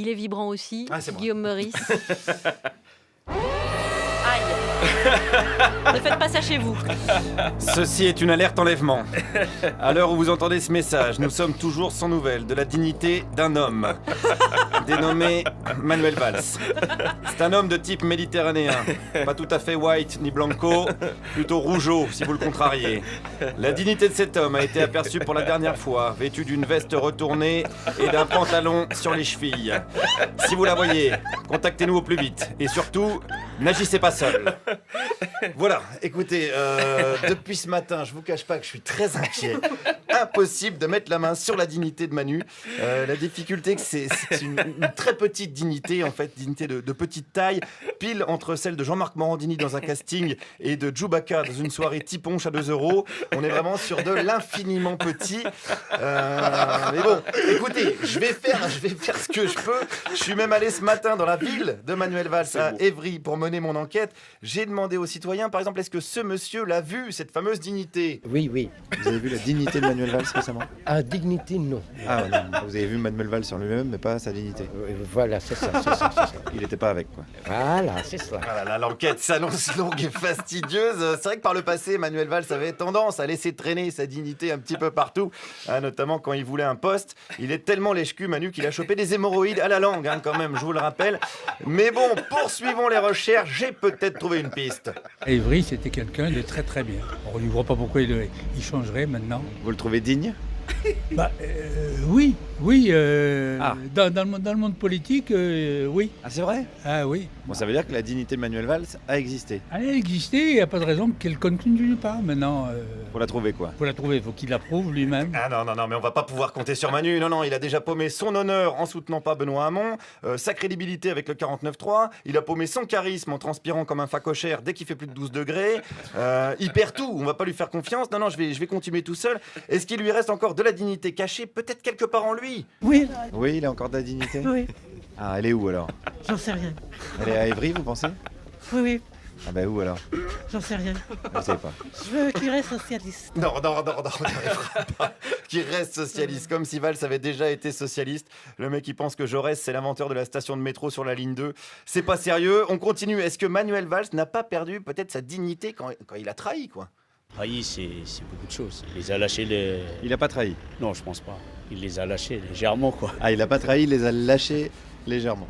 Il est vibrant aussi, C'est moi. Guillaume Meurice. Aïe. Ne faites pas ça chez vous. Ceci est une alerte enlèvement. À l'heure où vous entendez ce message, nous sommes toujours sans nouvelles de la dignité d'un homme, dénommé Manuel Valls. C'est un homme de type méditerranéen, pas tout à fait white ni blanco, plutôt rougeau si vous le contrariez. La dignité de cet homme a été aperçue pour la dernière fois, vêtu d'une veste retournée et d'un pantalon sur les chevilles. Si vous la voyez, contactez-nous au plus vite. Et surtout, n'agissez pas seul. Voilà, écoutez, depuis ce matin, je vous cache pas que je suis très inquiet. Impossible de mettre la main sur la dignité de Manu. La difficulté, c'est une très petite dignité, en fait, dignité de petite taille, pile entre celle de Jean-Marc Morandini dans un casting et de Chewbacca dans une soirée Tiponche à 2 €. On est vraiment sur de l'infiniment petit. Mais bon, écoutez, je vais faire ce que je peux. Je suis même allé ce matin dans la ville de Manuel Valls à Évry pour mener mon enquête. J'ai demandé aux citoyens, par exemple, est-ce que ce monsieur l'a vu, cette fameuse dignité? Oui, oui. Vous avez vu la dignité de Manuel Valls récemment? Ah, dignité, non. Ah ouais, non. Vous avez vu Manuel Valls sur lui-même, mais pas sa dignité. Voilà, c'est ça, c'est ça, c'est ça. Il n'était pas avec, quoi. Voilà, c'est ça. Ah là là, l'enquête s'annonce longue et fastidieuse. C'est vrai que par le passé, Manuel Valls avait tendance à laisser traîner sa dignité un petit peu partout, notamment quand il voulait un poste. Il est tellement lèche-cul, Manu, qu'il a chopé des hémorroïdes à la langue, quand même, je vous le rappelle. Mais bon, poursuivons les recherches, j'ai peut-être trouvé une piste. Évry, c'était quelqu'un de très très bien. On ne voit pas pourquoi il changerait maintenant. Vous le trouvez digne? Oui, Ah. dans le monde politique, oui. Ah, c'est vrai? Ah oui. Bon, ça veut dire que la dignité de Manuel Valls a existé. Elle a existé, il n'y a pas de raison qu'elle ne continue pas. Maintenant, Faut la trouver, quoi. pour la trouver, il faut qu'il la prouve lui-même. Ah non, mais on va pas pouvoir compter sur Manu. Non, il a déjà paumé son honneur en soutenant pas Benoît Hamon, sa crédibilité avec le 49.3, il a paumé son charisme en transpirant comme un facochère dès qu'il fait plus de 12 degrés. Il perd tout, on va pas lui faire confiance. Non, je vais continuer tout seul. Est-ce qu'il lui reste encore de la dignité cachée, peut-être quelque part en lui? Oui, Oui, il a encore de la dignité? oui, Ah, elle est où, alors? j'en sais rien. Elle est à Évry, vous pensez? Oui, oui, Ah bah où, alors? j'en sais rien. Je sais pas. Je veux qu'il reste socialiste. Non, on n'arrivera pas. Qu'il reste socialiste, comme si Valls avait déjà été socialiste. Le mec qui pense que Jaurès, c'est l'inventeur de la station de métro sur la ligne 2. C'est pas sérieux, on continue. Est-ce que Manuel Valls n'a pas perdu peut-être sa dignité quand il a trahi, quoi? Trahi, c'est beaucoup de choses. Il les a lâchés les... Il a pas trahi. Non, je pense pas. Il les a lâchés légèrement, quoi. Ah, il a pas trahi, il les a lâchés légèrement.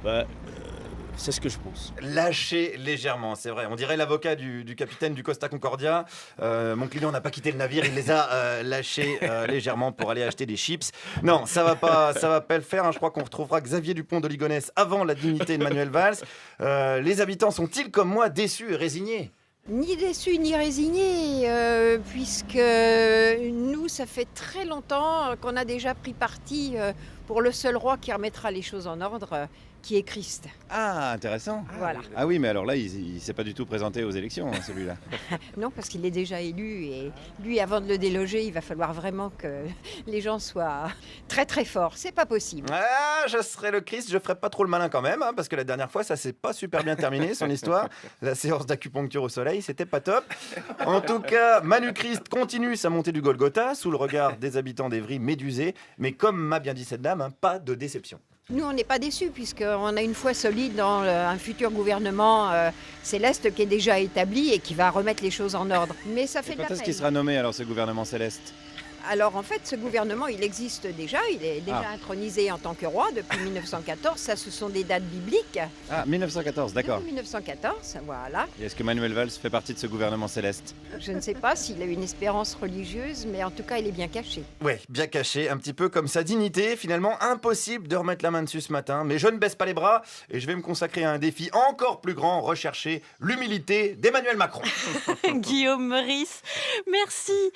C'est ce que je pense. Lâché légèrement, c'est vrai. On dirait l'avocat du capitaine du Costa Concordia. Mon client n'a pas quitté le navire, il les a lâchés légèrement pour aller acheter des chips. Non, ça va pas le faire. Hein. Je crois qu'on retrouvera Xavier Dupont de Ligonnès avant la dignité de Manuel Valls. Les habitants sont-ils comme moi déçus et résignés? Ni déçus ni résignés, puisque nous, ça fait très longtemps qu'on a déjà pris parti pour le seul roi qui remettra les choses en ordre, qui est Christ. Ah, intéressant. Voilà. Ah oui, mais alors là, il s'est pas du tout présenté aux élections, hein, celui-là. Non, parce qu'il est déjà élu, et lui, avant de le déloger, il va falloir vraiment que les gens soient très très forts. C'est pas possible. Ah, je serais le Christ, je ferais pas trop le malin quand même, hein, parce que la dernière fois, ça s'est pas super bien terminé, son histoire. La séance d'acupuncture au soleil, c'était pas top. En tout cas, Manu Christ continue sa montée du Golgotha, sous le regard des habitants d'Évry médusés. Mais comme m'a bien dit cette dame, hein, pas de déception. Nous, on n'est pas déçus, puisqu'on a une foi solide dans un futur gouvernement céleste qui est déjà établi et qui va remettre les choses en ordre. Mais ça fait Et de la quand est-ce peine. qu'il sera nommé, alors, ce gouvernement céleste? Alors en fait, ce gouvernement, il existe déjà, il est déjà intronisé en tant que roi depuis 1914, ça ce sont des dates bibliques. Ah, 1914, d'accord. Depuis 1914, voilà. Et est-ce que Manuel Valls fait partie de ce gouvernement céleste? Je ne sais pas s'il a une espérance religieuse, mais en tout cas, il est bien caché. Ouais, bien caché, un petit peu comme sa dignité. Finalement, impossible de remettre la main dessus ce matin. Mais je ne baisse pas les bras et je vais me consacrer à un défi encore plus grand, rechercher l'humilité d'Emmanuel Macron. Guillaume Meurice, merci.